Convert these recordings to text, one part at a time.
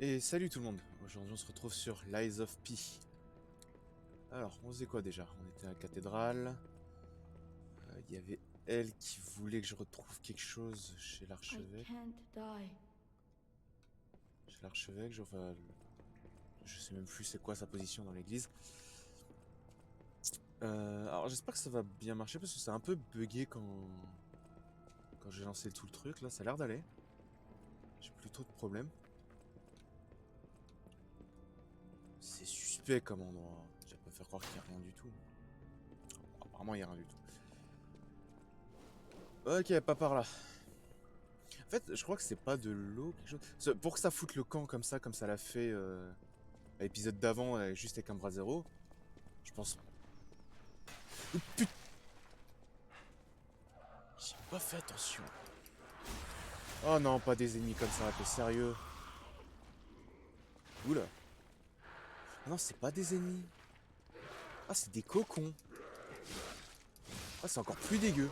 Et salut tout le monde, aujourd'hui on se retrouve sur Lies of P. Alors, on faisait quoi déjà? On était à la cathédrale. Il y avait elle qui voulait que je retrouve quelque chose chez I l'archevêque. can't die. Chez l'archevêque, enfin, je sais même plus c'est quoi sa position dans l'église. Alors j'espère que ça va bien marcher parce que c'est un peu bugué quand j'ai lancé tout le truc. Là, ça a l'air d'aller. J'ai plus trop de problèmes. C'est suspect comme endroit. Je vais pas faire croire qu'il n'y a rien du tout. Bon, apparemment, il n'y a rien du tout. Ok, pas par là. En fait, je crois que c'est pas de l'eau, quelque chose. Pour que ça foute le camp comme ça l'a fait à l'épisode d'avant, juste avec un bras zéro, je pense. Oh, putain, j'ai pas fait attention. Oh non, pas des ennemis comme ça, t'es sérieux? Oula. Ah non, c'est pas des ennemis. Ah, c'est des cocons. Ah, c'est encore plus dégueu.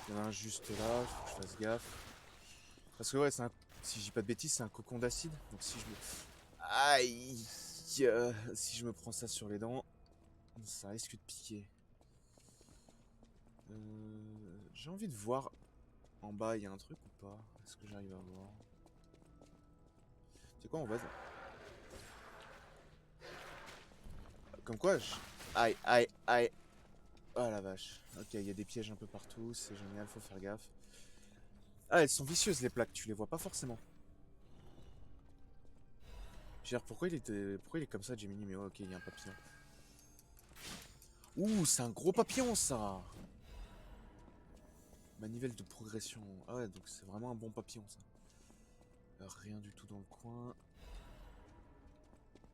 Il y en a un juste là, faut que je fasse gaffe. Parce que ouais, si je dis pas de bêtises, c'est un cocon d'acide. Donc si je me... Aïe, si je me prends ça sur les dents, ça risque de piquer. J'ai envie de voir en bas, il y a un truc ou pas? Est-ce que j'arrive à voir? C'est quoi, on va... Comme quoi, aïe, aïe, aïe. Oh la vache. Ok, il y a des pièges un peu partout, c'est génial, faut faire gaffe. Ah, elles sont vicieuses les plaques, tu les vois pas forcément. Je veux dire, pourquoi il est comme ça, Gemini? Mais ouais, ok, il y a un papillon. Ouh, c'est un gros papillon, ça! Manivelle de progression. Ah ouais, donc c'est vraiment un bon papillon, ça. Rien du tout dans le coin.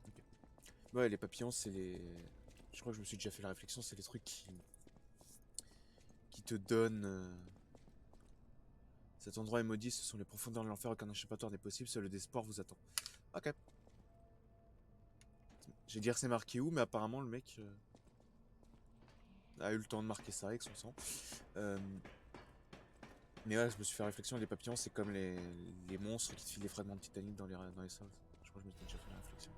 Ok. Ouais, les papillons, c'est les... Je crois que je me suis déjà fait la réflexion, c'est les trucs qui te donnent... Cet endroit est maudit, ce sont les profondeurs de l'enfer, aucun échappatoire n'est possible, seul le désespoir vous attend. Ok. J'ai dit que c'est marqué où, mais apparemment le mec a eu le temps de marquer ça avec son sang. Euh, mais ouais, je me suis fait réflexion, les papillons, c'est comme les monstres qui te filent des fragments de titanium dans les sols. Je crois que je m'étais déjà fait la réflexion.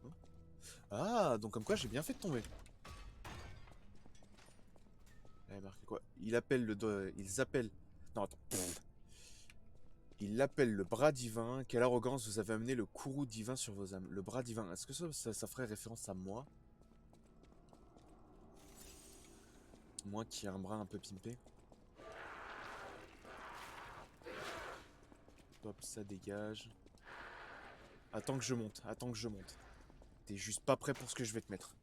Non. Ah, donc comme quoi j'ai bien fait de tomber. Elle a marqué quoi? Ils appellent... Non, attends. Il appelle le bras divin. Quelle arrogance, vous avez amené le courroux divin sur vos âmes. Le bras divin, est-ce que ça ferait référence à moi? Moi qui ai un bras un peu pimpé. Hop, ça dégage. Attends que je monte, attends que je monte. T'es juste pas prêt pour ce que je vais te mettre.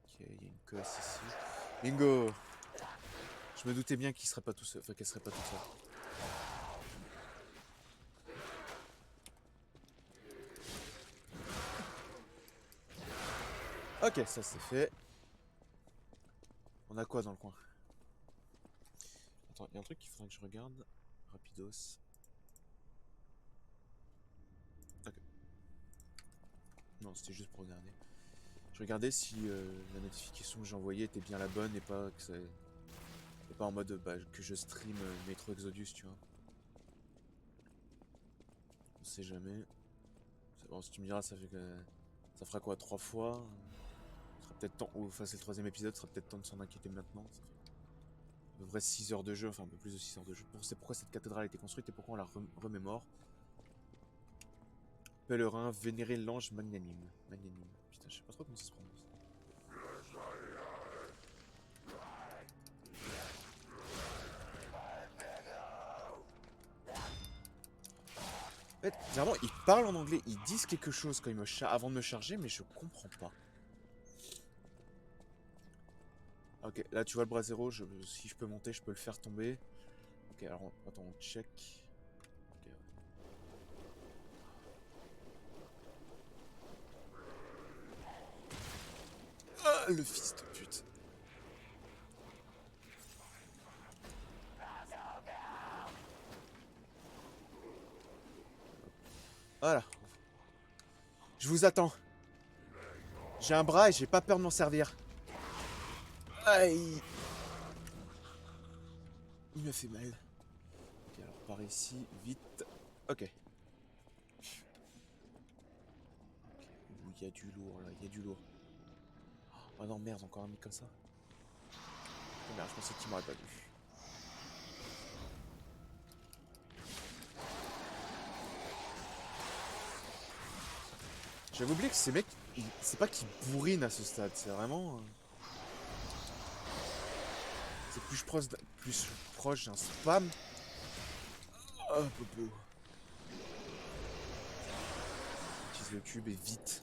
Ok, il y a une cosse ici. Bingo! Je me doutais bien qu'il serait pas tout seul. Enfin, qu'elle serait pas tout seul. Ok, ça c'est fait. On a quoi dans le coin? Attends, il y a un truc qu'il faudrait que je regarde. Rapidos. Ok. Non, c'était juste pour regarder. Je regardais si la notification que j'ai envoyée était bien la bonne et pas que ça... Et pas en mode bah, que je stream Metro Exodus, tu vois. On sait jamais. Bon, si tu me diras, ça fait que... Ça fera quoi, 3 fois? Ce sera peut-être temps... Enfin, c'est le troisième épisode, ce sera peut-être temps de s'en inquiéter maintenant. Ça fait à peu près 6 heures de jeu, enfin un peu plus de 6 heures de jeu. C'est pourquoi cette cathédrale a été construite et pourquoi on la remémore. Pèlerin, vénérer l'ange magnanime. Magnanime. Putain, je sais pas trop comment ça se prononce. En fait, clairement, ils parlent en anglais, ils disent quelque chose quand avant de me charger, mais je comprends pas. Ok, là tu vois le bras zéro, si je peux monter, je peux le faire tomber. Ok, alors attends, on check. Ok, ouais. Ah, le fils de pute. Voilà. Je vous attends. J'ai un bras et j'ai pas peur de m'en servir. Aïe. Il me fait mal. Ok, alors par ici, vite. Ok. Il y a du lourd là, il y a du lourd. Oh non, merde, encore un mec comme ça. Oh merde, je pensais qu'il m'aurait pas vu. J'avais oublié que ces mecs, c'est pas qu'ils bourrinent à ce stade, c'est vraiment. C'est plus proche d'un spam. Oh, popo. Utilise le cube et vite.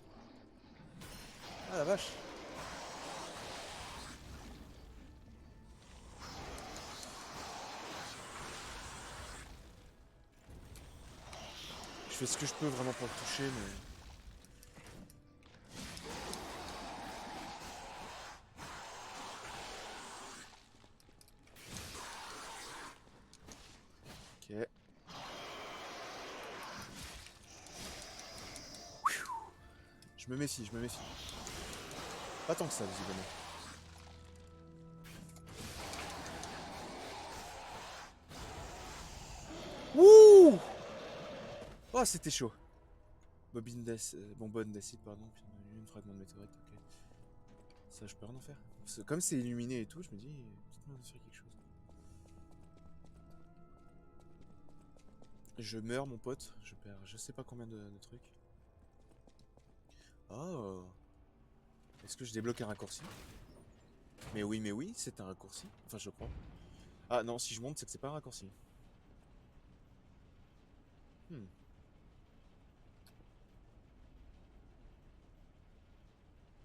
Ah la vache. Je fais ce que je peux vraiment pour le toucher, mais. Ok. Je me méfie, je me méfie. Pas tant que ça, visiblement. Wouh! Oh, c'était chaud. Bonbonne d'acide, pardon. Puis une fragment de météorite, ok. Ça, je peux rien en faire. Comme c'est illuminé et tout, je me dis, peut-être moyen de faire quelque chose. Je meurs, mon pote. Je perds je sais pas combien de trucs. Oh! Est-ce que je débloque un raccourci? Mais oui, c'est un raccourci. Enfin, je crois. Ah non, si je monte, c'est que c'est pas un raccourci. Hmm.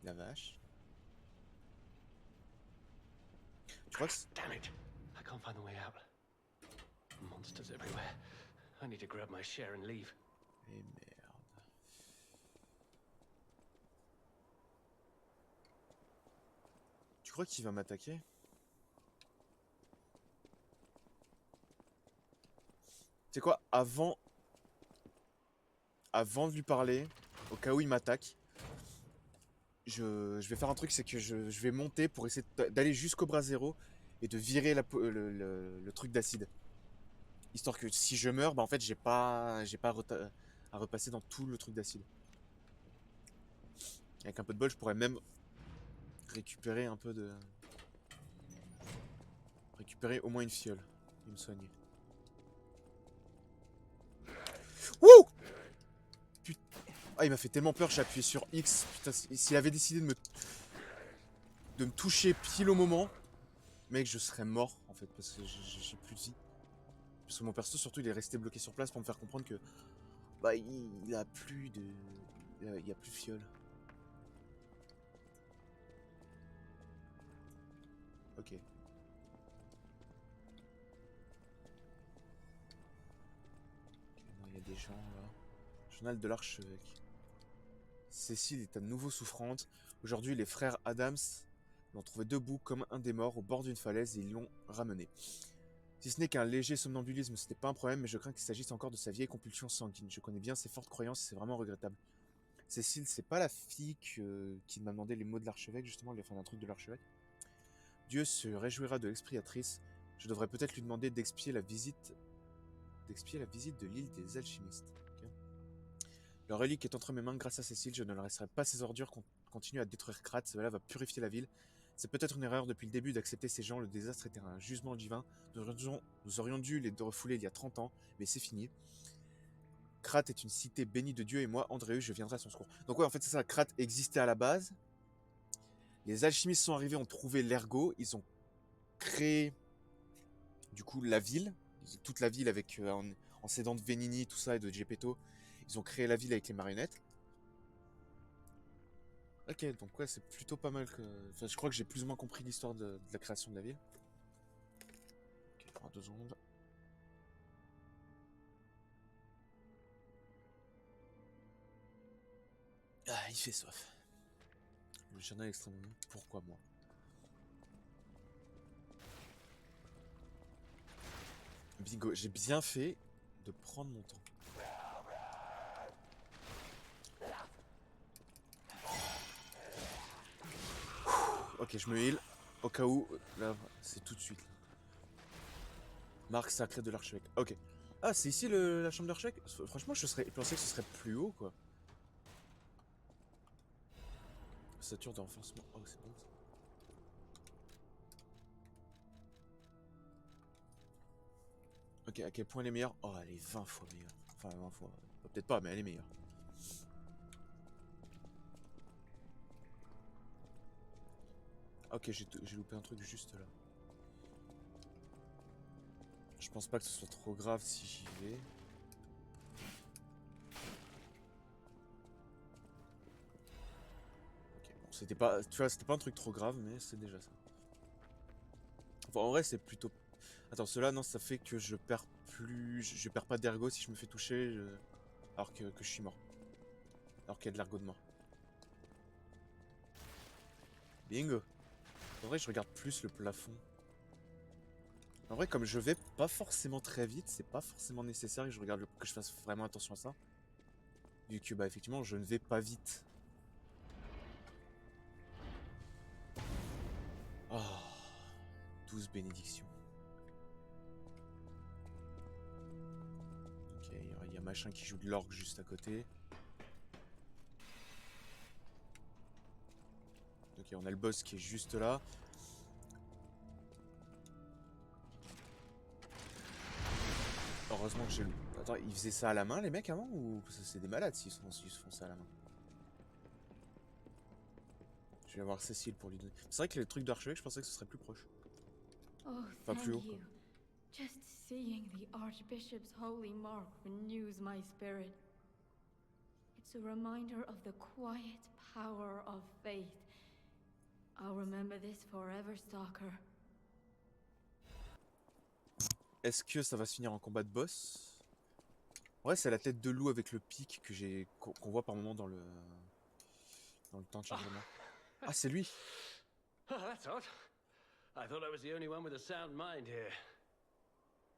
La vache. Tu crois que c'est... Damn it! I can't find the way out. Monsters everywhere. I need to grab my share and leave. Eh merde. Tu crois qu'il va m'attaquer? Tu sais quoi, avant de lui parler, au cas où il m'attaque, je vais faire un truc, c'est que je vais monter pour essayer d'aller jusqu'au bras zéro et de virer le truc d'acide. Histoire que si je meurs, bah en fait j'ai pas à repasser dans tout le truc d'acide. Avec un peu de bol, je pourrais même récupérer un peu de... Récupérer au moins une fiole et me soigner. Wouh! Putain. Ah, il m'a fait tellement peur, j'ai appuyé sur X. Putain, s'il avait décidé de me toucher pile au moment, mec, je serais mort en fait, parce que j'ai plus de vie. Parce que mon perso, surtout, il est resté bloqué sur place pour me faire comprendre que bah il a plus de... Il y a plus de fiole. Ok. Ok, non, il y a des gens là. Journal de l'archevêque. Cécile est à nouveau souffrante. Aujourd'hui, les frères Adams l'ont trouvé debout comme un des morts au bord d'une falaise et ils l'ont ramené. Si ce n'est qu'un léger somnambulisme, c'était pas un problème, mais je crains qu'il s'agisse encore de sa vieille compulsion sanguine. Je connais bien ses fortes croyances et c'est vraiment regrettable. Cécile, c'est pas la fille qui m'a demandé les mots de l'archevêque, justement, elle a fait un truc de l'archevêque. Dieu se réjouira de l'expiatrice. Je devrais peut-être lui demander d'expier la visite de l'île des alchimistes. Okay. Le relique est entre mes mains grâce à Cécile, je ne laisserai pas ces ordures continuer à détruire Krat, cela va purifier la ville. C'est peut-être une erreur depuis le début d'accepter ces gens, le désastre était un jugement divin. Nous aurions dû les refouler il y a 30 ans, mais c'est fini. Krat est une cité bénie de Dieu et moi, Andréus, je viendrai à son secours. Donc ouais, en fait c'est ça, Krat existait à la base. Les alchimistes sont arrivés, ont trouvé l'ergot, ils ont créé du coup la ville, toute la ville avec en s'aidant de Venini, tout ça et de Geppetto, ils ont créé la ville avec les marionnettes. Ok, donc ouais, c'est plutôt pas mal que... Enfin, je crois que j'ai plus ou moins compris l'histoire de la création de la ville. Ok, alors 2 secondes. Ah, il fait soif. Le journal extrêmement... Pourquoi moi? Bingo, j'ai bien fait de prendre mon temps. Ok, je me heal. Au cas où, là, c'est tout de suite. Là. Marque sacrée de l'archevêque. Ok. Ah, c'est ici la chambre de l'archevêque. Franchement, je pensais que ce serait plus haut, quoi. Ossature de renforcement. Oh, c'est bon, ça. Ok, à quel point elle est meilleure? Oh, elle est 20 fois meilleure. Enfin, 20 fois. Peut-être pas, mais elle est meilleure. Ok, j'ai loupé un truc juste là. Je pense pas que ce soit trop grave si j'y vais. Ok, bon, c'était pas, tu vois, c'était pas un truc trop grave, mais c'est déjà ça. Enfin, en vrai, c'est plutôt... Attends, cela, non, ça fait que je perds plus... Je perds pas d'ergo si je me fais toucher, alors que je suis mort. Alors qu'il y a de l'ergo de mort. Bingo. En vrai, je regarde plus le plafond. En vrai, comme je vais pas forcément très vite, c'est pas forcément nécessaire que que je fasse vraiment attention à ça. Vu que, bah, effectivement, je ne vais pas vite. Oh, 12 bénédictions. Ok, il y a machin qui joue de l'orgue juste à côté. Ok, on a le boss qui est juste là. Heureusement que j'ai le... Attends, ils faisaient ça à la main les mecs avant ou c'est des malades s'ils se font ça à la main? Je vais voir Cécile pour lui donner. C'est vrai que les trucs d'archevêque, je pensais que ce serait plus proche. Oh, Enfin plus haut thank quoi. you. Just seeing the Archbishop's holy mark renews my spirit. It's a reminder of the quiet power of faith. I'll remember this forever, Stalker. Est-ce que ça va se finir en combat de boss? Ouais, c'est la tête de loup avec le pic que qu'on voit par moment dans le temps de chargement. Ah, c'est lui. Oh, that's odd. I thought I was the only one with a sound mind here.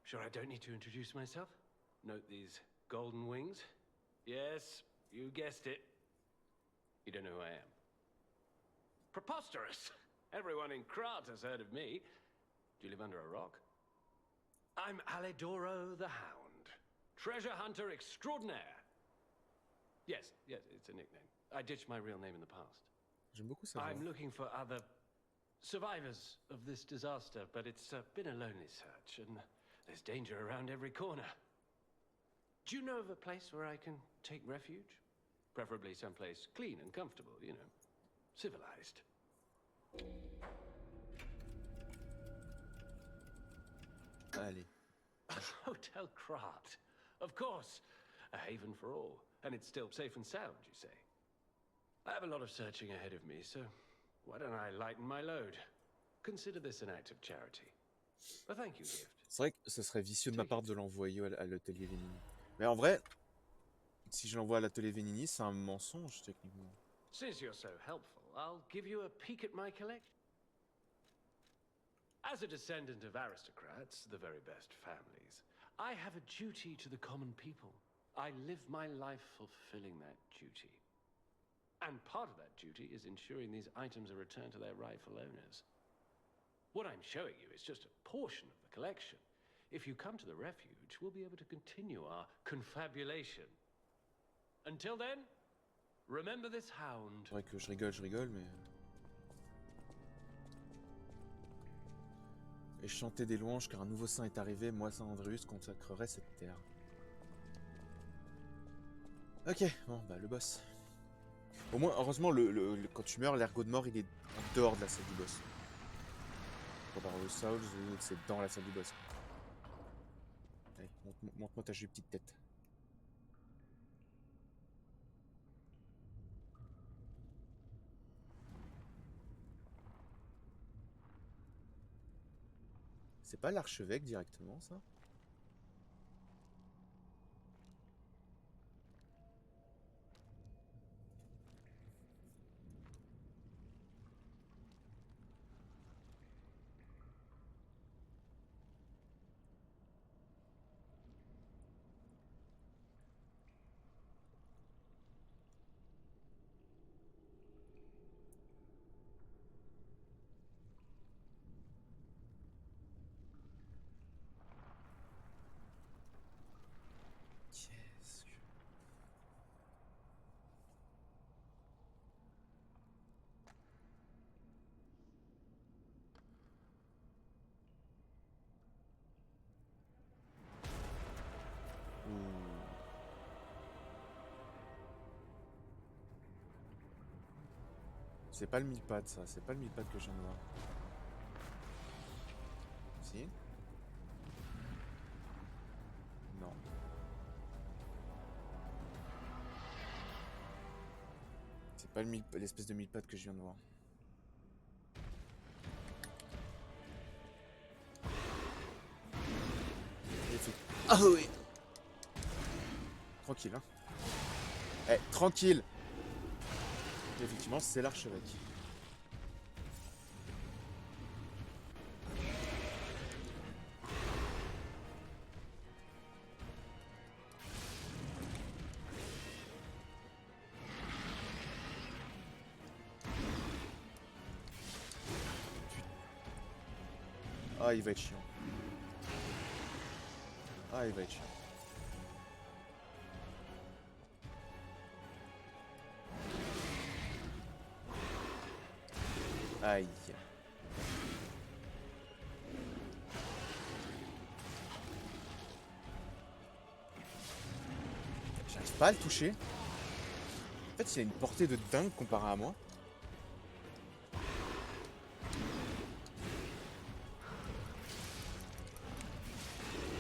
Sure I don't need to introduce myself? Note these golden wings? Yes, you guessed it. You don't know who I am. Preposterous! Everyone in Krat has heard of me. Do you live under a rock? I'm Alidoro the Hound. Treasure hunter extraordinaire. Yes, it's a nickname. I ditched my real name in the past. J'aime beaucoup ça. I'm looking for other survivors of this disaster, but it's been a lonely search, and there's danger around every corner. Do you know of a place where I can take refuge? Preferably someplace clean and comfortable, you know, civilized. Allez. Hotel Krat. Of course, a haven for all, and it's still safe and sound, you say? I have a lot of searching ahead of me, so why don't I lighten my load? Consider this an act of charity. A thank you gift. C'est vrai que ce serait vicieux de ma part de l'envoyer à l'atelier Vénini. Mais en vrai, si je l'envoie à l'atelier Vénini, c'est un mensonge techniquement. Since you're so helpful, I'll give you a peek at my collection. As a descendant of aristocrats, the very best families, I have a duty to the common people. I live my life fulfilling that duty. And part of that duty is ensuring these items are returned to their rightful owners. What I'm showing you is just a portion of the collection. If you come to the refuge, we'll be able to continue our confabulation. Until then, remember this hound. C'est vrai que je rigole, mais... Et chanter des louanges car un nouveau saint est arrivé, moi Saint Andreus consacrerai cette terre. Ok, bon bah le boss. Au moins, heureusement, quand tu meurs, l'ergot de mort il est en dehors de la salle du boss. Pour Dark Souls, c'est dans la salle du boss. Allez, montre-moi ta jolie petite tête. C'est pas l'archevêque directement, ça? C'est pas le mille pattes ça, c'est pas le mille pattes que je viens de voir. Si? Non. C'est pas l'espèce de mille pattes que je viens de voir. Ah oui. Tranquille hein. Eh, tranquille. Et effectivement, c'est l'archevêque. Ah, il va être chiant. Ah, il va être chiant. Aïe. J'arrive pas à le toucher. En fait, il a une portée de dingue comparé à moi.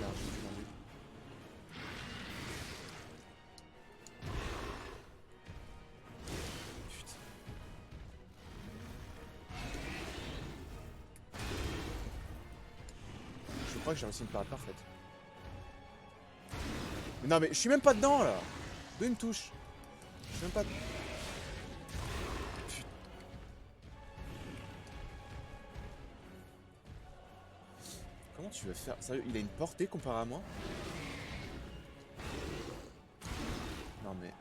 Merde, j'ai demandé. Putain. Je crois que j'ai réussi une parade parfaite. Mais non mais je suis même pas dedans là. D'où il me touche? Je suis même pas... Putain. Comment tu veux faire? Sérieux, il a une portée comparé à moi? Non mais...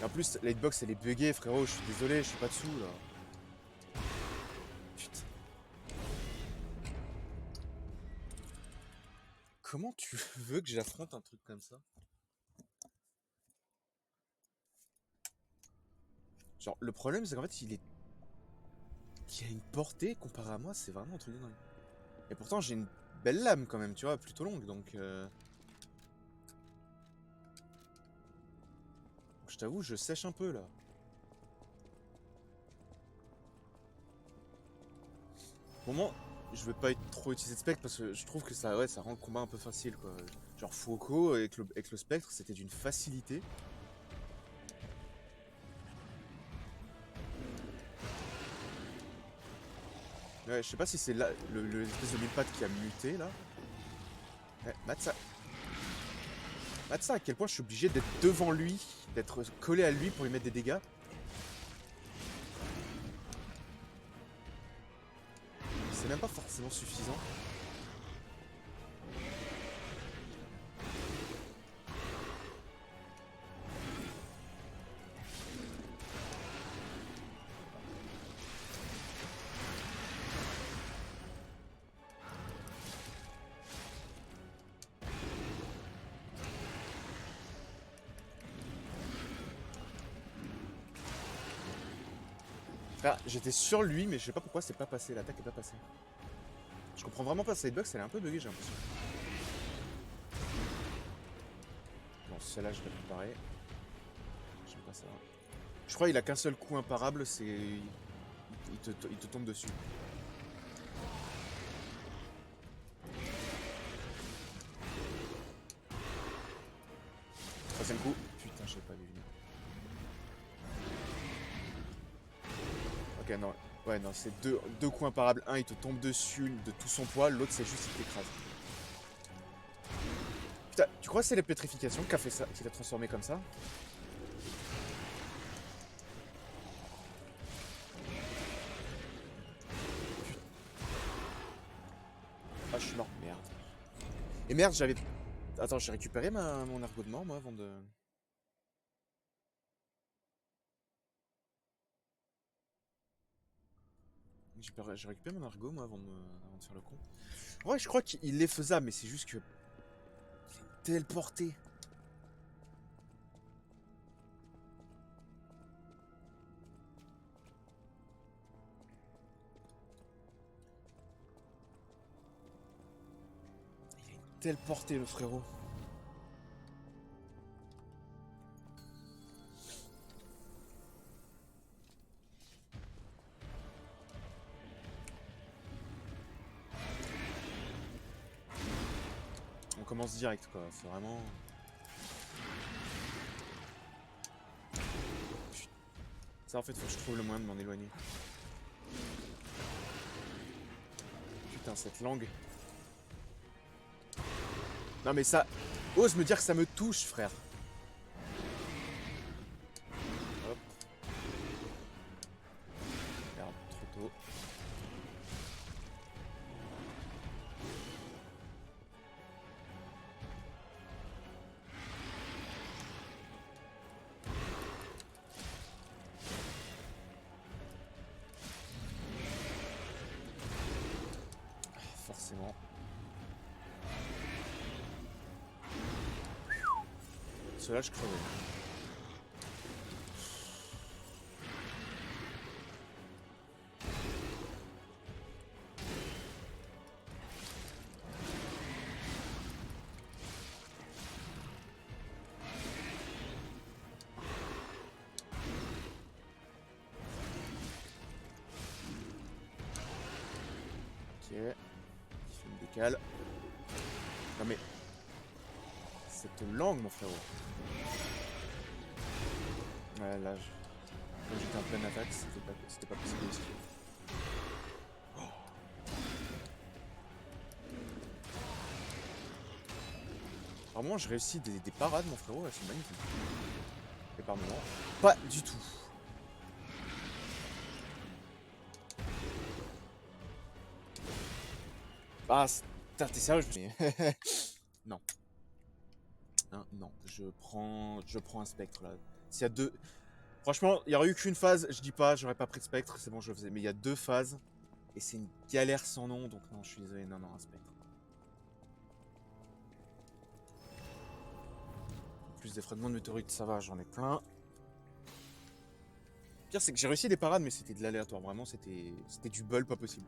Et en plus, la hitbox elle est buggée frérot, je suis désolé, je suis pas dessous là. Putain. Comment tu veux que j'affronte un truc comme ça? Genre, le problème c'est qu'en fait, il a une portée comparé à moi, c'est vraiment un truc de dingue. Et pourtant, j'ai une belle lame quand même, tu vois, plutôt longue, donc... Je t'avoue, je sèche un peu là. Pour moi, je veux pas trop utiliser de spectre parce que je trouve que ça, ouais, ça rend le combat un peu facile quoi. Genre Foucault avec le spectre, c'était d'une facilité. Ouais, je sais pas si c'est là l'espèce de mille pattes qui a muté là. Ouais, Matza, à quel point je suis obligé d'être devant lui, d'être collé à lui pour lui mettre des dégâts. C'est même pas forcément suffisant. Ah, j'étais sur lui, mais je sais pas pourquoi c'est pas passé, l'attaque est pas passée. Je comprends vraiment pas, cette hitbox elle est un peu buggée, j'ai l'impression. Bon, celle-là je vais préparer. J'aime pas ça. Je crois qu'il a qu'un seul coup imparable, c'est... Il te tombe dessus. Troisième coup. Putain, je sais pas vu venir. Ok, non. Ouais, non, c'est deux coups imparables. Un, il te tombe dessus de tout son poids. L'autre, c'est juste il t'écrase. Putain, tu crois que c'est les pétrifications qui a fait ça, qui l'a transformé comme ça? Ah, je suis mort. Merde. Et merde, j'avais... Attends, j'ai récupéré mon ergot de mort, moi, avant de... J'ai récupéré mon ergot, moi, avant de faire le con. Ouais, je crois qu'il est faisable, mais c'est juste que... Telle portée. Il a une telle portée, le frérot. recommence direct quoi, c'est vraiment... Ça en fait faut que je trouve le moyen de m'en éloigner. Putain cette langue. Non mais ça... Ose me dire que ça me touche frère. Hop. Merde, trop tôt. Forcément. Cela je crevais. Ok. Il fait une décale. Non mais... Cette langue mon frérot. Ouais là, quand j'étais en pleine attaque, c'était pas possible aussi. Oh. Par moment, je réussis des parades, mon frérot, là, c'est magnifique. Et par moment, pas du tout. Ah, t'es sérieux? Non. Hein, non, je prends un spectre là. S'il y a deux... Franchement, il n'y aurait eu qu'une phase, je dis pas, j'aurais pas pris de spectre, c'est bon, je le faisais. Mais il y a 2 phases, et c'est une galère sans nom, donc non, je suis désolé, non, un spectre. En plus des fragments de météorites, ça va, j'en ai plein. Le pire, c'est que j'ai réussi des parades, mais c'était de l'aléatoire, vraiment, c'était du bol pas possible.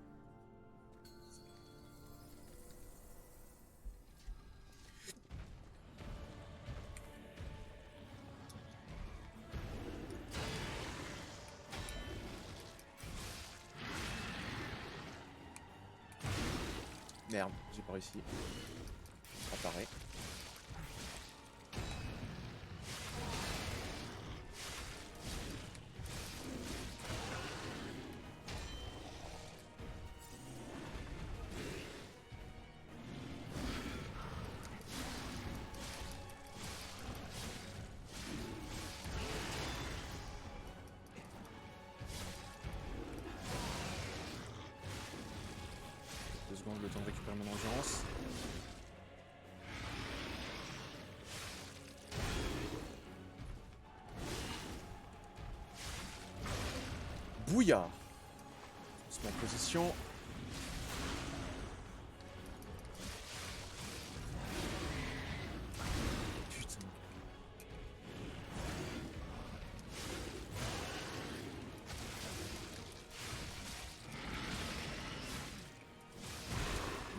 Merde, j'ai pas réussi. Apparaît. Le temps de récupérer mon endurance. Bouilla. On se met en position. Putain.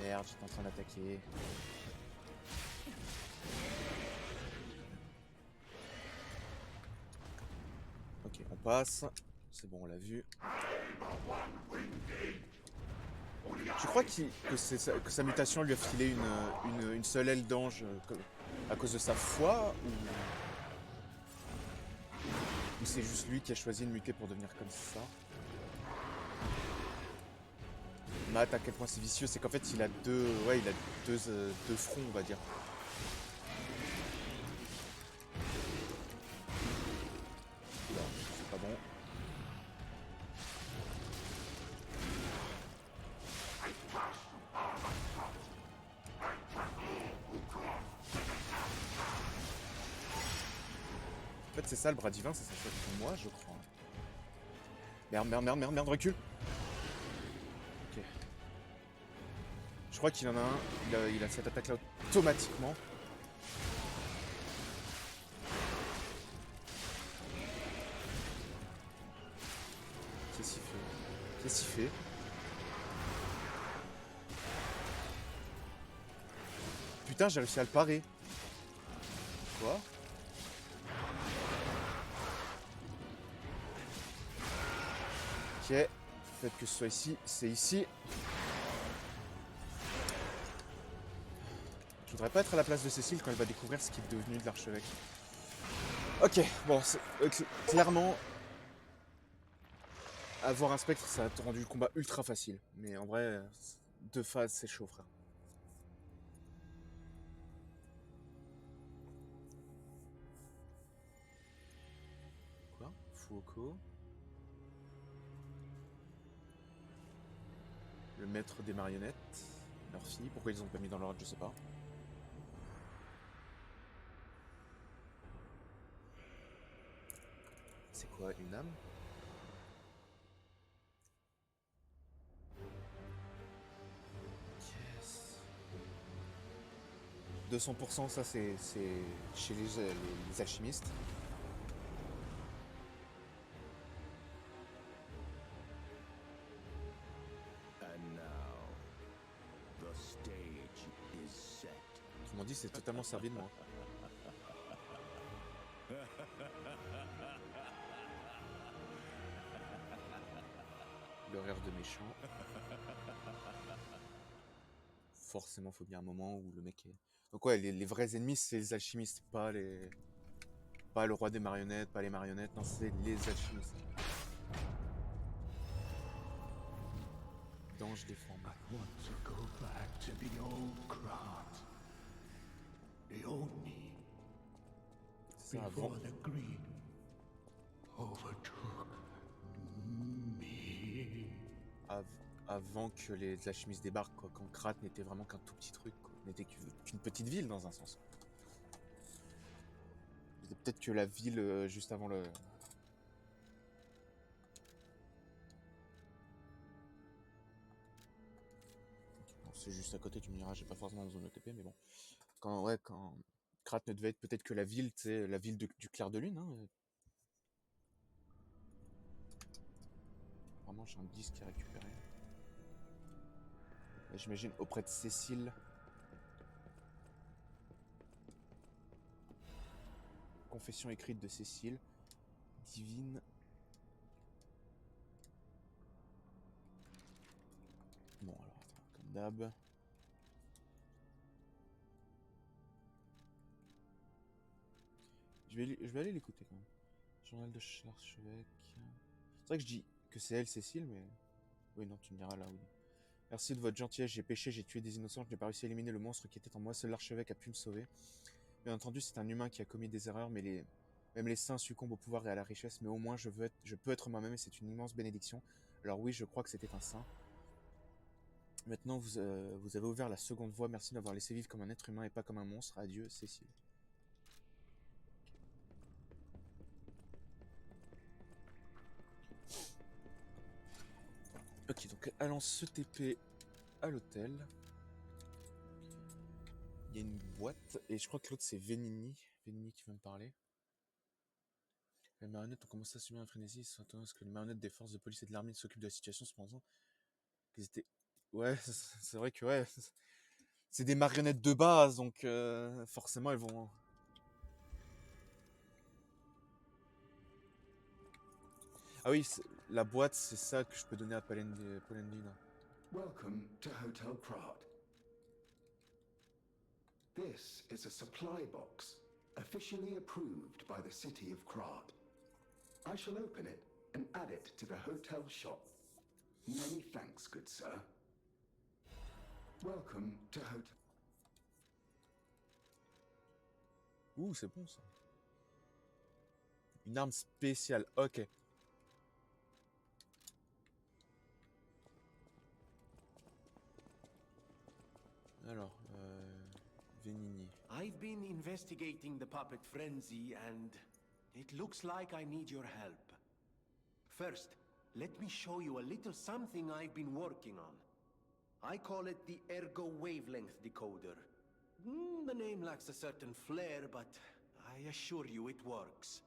Merde, j'étais en train d'attaquer. Ok, on passe. C'est bon, on l'a vu. Tu crois que sa mutation lui a filé une seule aile d'ange à cause de sa foi ou c'est juste lui qui a choisi de muter pour devenir comme ça? Matt, à quel point c'est vicieux, c'est qu'en fait il a deux fronts, on va dire. Non, c'est pas bon. En fait c'est ça le bras divin, ça s'achète pour moi je crois. Merde, recule. Ok. Je crois qu'il en a un, il a cette attaque là automatiquement. Qu'est-ce qu'il fait? Putain, j'ai réussi à le parer. Quoi? Ok, le fait que ce soit ici, c'est ici. Je voudrais pas être à la place de Cécile quand elle va découvrir ce qui est devenu de l'archevêque. Ok, bon, clairement, avoir un spectre, ça a rendu le combat ultra facile. Mais en vrai, 2 phases, c'est chaud, frère. Quoi? Fuoco. Le maître des marionnettes. Murphy. Pourquoi ils ont pas mis dans l'ordre, je sais pas. C'est quoi, une âme? Yes. 200%, ça c'est chez les alchimistes. And now, the stage is set. Autrement dit, c'est totalement servi de moi. L'horaire de méchant. Forcément, faut bien un moment où le mec est... Donc ouais, les vrais ennemis, c'est les alchimistes, pas le roi des marionnettes, pas les marionnettes, non, c'est les alchimistes. Dange défend. I want to go back to the old Krat. The only C'est ça, avant, before the greed overtook me. avant que les alchimistes débarquent, quoi. Quand Krat n'était vraiment qu'un tout petit truc, quoi. N'était qu'une petite ville, dans un sens. C'était peut-être que la ville juste avant le... Bon, c'est juste à côté, tu me diras, j'ai pas forcément besoin de TP, mais bon. Quand Krat ne devait être peut-être que la ville, tu sais, la ville du clair de lune, hein. Vraiment, j'ai un disque à récupérer. Là, j'imagine auprès de Cécile. Confession écrite de Cécile. Divine. Bon, alors, attends, comme d'hab. Je vais aller l'écouter quand même. Journal de l'archevêque. C'est vrai que je dis que c'est elle, Cécile, mais... Oui, non, tu me diras là, oui. Merci de votre gentillesse, j'ai péché, j'ai tué des innocents, je n'ai pas réussi à éliminer le monstre qui était en moi, seul l'archevêque a pu me sauver. Bien entendu, c'est un humain qui a commis des erreurs, mais même les saints succombent au pouvoir et à la richesse, mais au moins je peux être moi-même et c'est une immense bénédiction. Alors oui, je crois que c'était un saint. Maintenant, vous avez ouvert la seconde voie, merci d'avoir laissé vivre comme un être humain et pas comme un monstre. Adieu, Cécile. Ok, donc allons se TP à l'hôtel. Il y a une boîte, et je crois que l'autre c'est Vénini. Vénini qui veut me parler. Les marionnettes ont commencé à subir un frénésie, s'attendant à ce que les marionnettes des forces de police et de l'armée s'occupent de la situation, cependant qu'ils étaient... Ouais, c'est vrai que ouais, c'est des marionnettes de base, donc forcément elles vont... Ah oui, la boîte, c'est ça que je peux donner à Polendina. Welcome to Hotel Krat. This is a supply box, officially approved by the city of Krat. I shall open it and add it to the hotel shop. Many thanks, good sir. Welcome to Hotel... Ouh, c'est bon ça. Une arme spéciale, ok. Alors, Vénini. I've been investigating the puppet frenzy, and it looks like I need your help. First, let me show you a little something I've been working on. I call it the Ergo Wavelength Decoder. The name lacks a certain flair, but I assure you it works.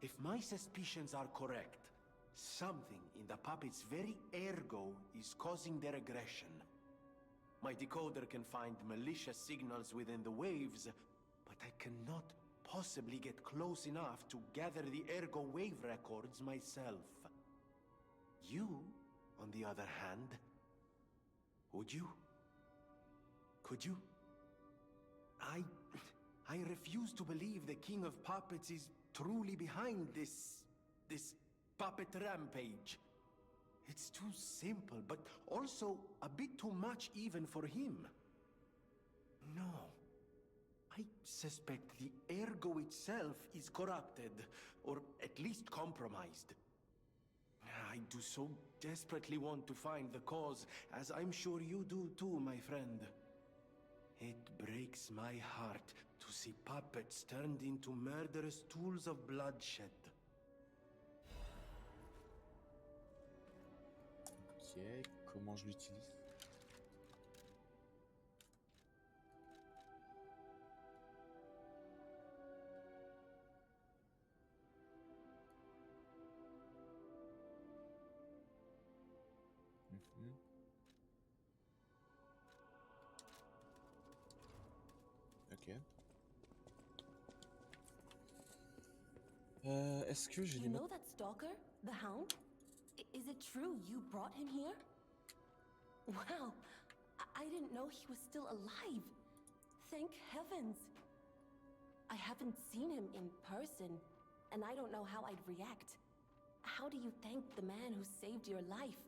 If my suspicions are correct, something in the puppet's very ergo is causing their aggression. My decoder can find malicious signals within the waves, but I cannot possibly get close enough to gather the ergo wave records myself. You, on the other hand, would you? Could you? I refuse to believe the King of Puppets is truly behind this puppet rampage. It's too simple, but also a bit too much even for him. No. I suspect the Ergo itself is corrupted, or at least compromised. I do so desperately want to find the cause, as I'm sure you do too, my friend. It breaks my heart to see puppets turned into murderous tools of bloodshed. Ok, comment je l'utilise? Mhm. Ok. Est-ce que j'ai You les know that stalker? The Hound? Is it true you brought him here? Wow, I didn't know he was still alive. Thank heavens. I haven't seen him in person, and I don't know how I'd react. How do you thank the man who saved your life?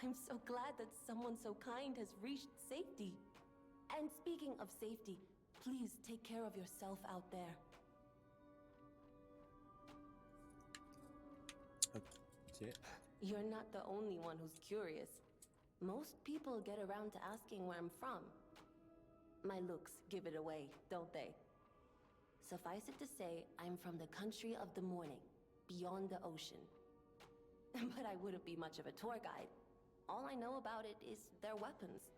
I'm so glad that someone so kind has reached safety. And speaking of safety, please take care of yourself out there. Ok. You're not the only one who's curious. Most people get around to asking where I'm from. My looks give it away, don't they? Suffice it to say, I'm from the country of the morning, beyond the ocean. But I wouldn't be much of a tour guide. All I know about it is their weapons.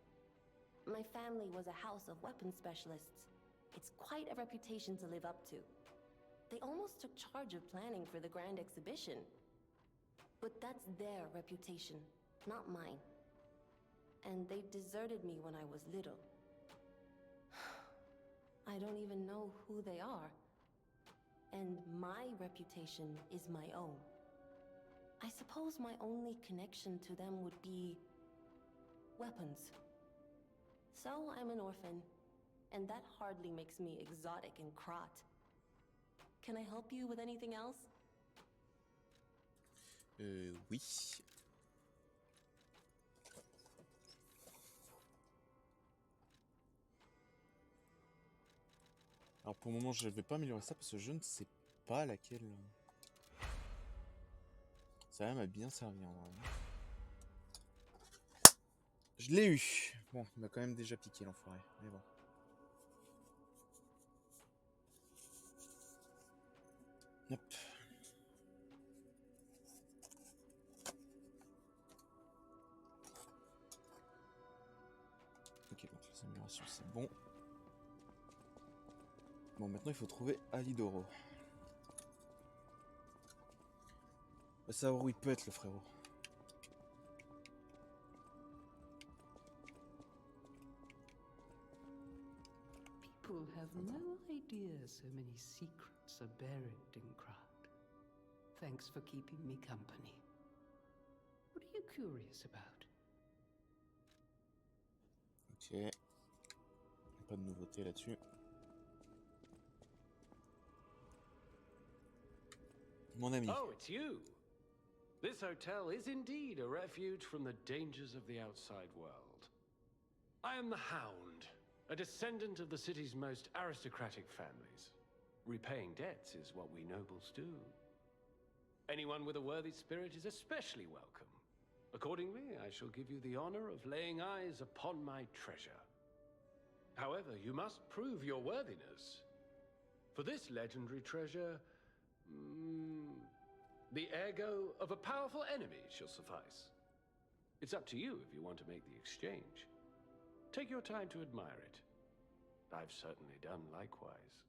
My family was a house of weapons specialists. It's quite a reputation to live up to. They almost took charge of planning for the grand exhibition. But that's their reputation, not mine. And they deserted me when I was little. I don't even know who they are. And my reputation is my own. I suppose my only connection to them would be weapons. So I'm an orphan, and that hardly makes me exotic in Krat. Can I help you with anything else? Oui. Alors pour le moment, je vais pas améliorer ça parce que je ne sais pas laquelle. Ça m'a bien servi en vrai. Je l'ai eu. Bon, il m'a quand même déjà piqué l'enfoiré. Mais bon. Hop. Ok, donc les améliorations c'est bon. Bon, maintenant il faut trouver Alidoro. On va savoir où il peut être le frérot. People have no idea so many secrets are buried in Krat. Thanks for keeping me company. What are you curious about? Ok. Pas de nouveauté là-dessus. Mon ami. Oh, it's you! This hotel is indeed a refuge from the dangers of the outside world. I am the Hound, a descendant of the city's most aristocratic families. Repaying debts is what we nobles do. Anyone with a worthy spirit is especially welcome. Accordingly, I shall give you the honor of laying eyes upon my treasure. However, you must prove your worthiness. For this legendary treasure, the ergo of a powerful enemy shall suffice. It's up to you if you want to make the exchange. Take your time to admire it. I've certainly done likewise.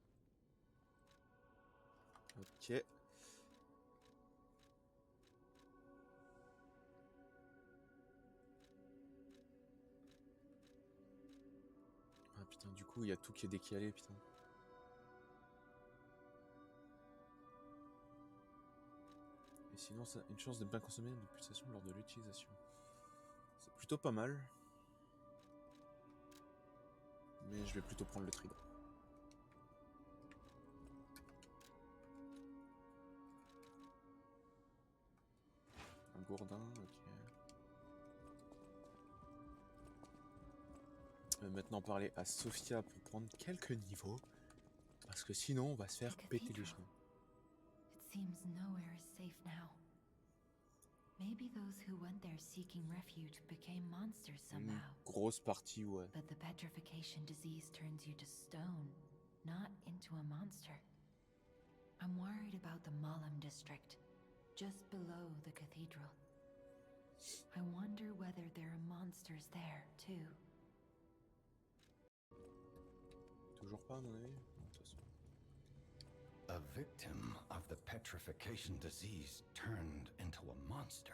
Ok. Ah putain, du coup, il y a tout qui est décalé, putain. Et sinon, ça a une chance de ne pas consommer de pulsation lors de l'utilisation. C'est plutôt pas mal. Mais je vais plutôt prendre le trident. Un gourdin, ok. Maintenant parler à Sophia pour prendre quelques niveaux. Parce que sinon on va se faire péter les genoux. It seems nowhere is safe now. Maybe those who went there seeking refuge became monsters somehow. Grosse partie, ouais. But the petrification disease turns you to stone, not into a monster. I'm worried about the Mollum district, just below the cathedral. I wonder whether there are monsters there, too. Toujours pas, à mon avis. Non, de toute façon. A victim of the petrification disease turned into a monster.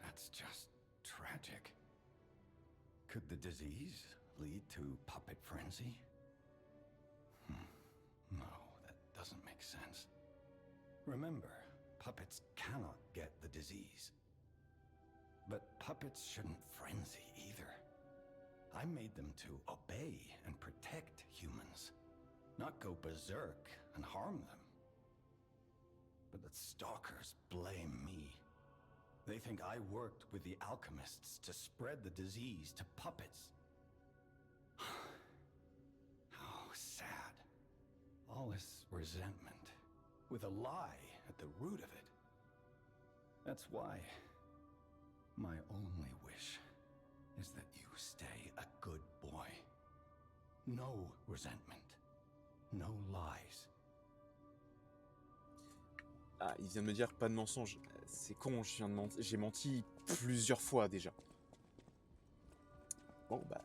That's just tragic. Could the disease lead to puppet frenzy? No, that doesn't make sense. Remember, puppets cannot get the disease. But puppets shouldn't frenzy either. I made them to obey and protect humans, not go berserk and harm them. But the stalkers blame me. They think I worked with the alchemists to spread the disease to puppets. How sad. All this resentment, with a lie at the root of it. That's why my only wish is that you stay a good boy. No resentment. No lies. Ah, il vient de me dire pas de mensonge. C'est con, j'ai menti plusieurs fois déjà. Bon, bah,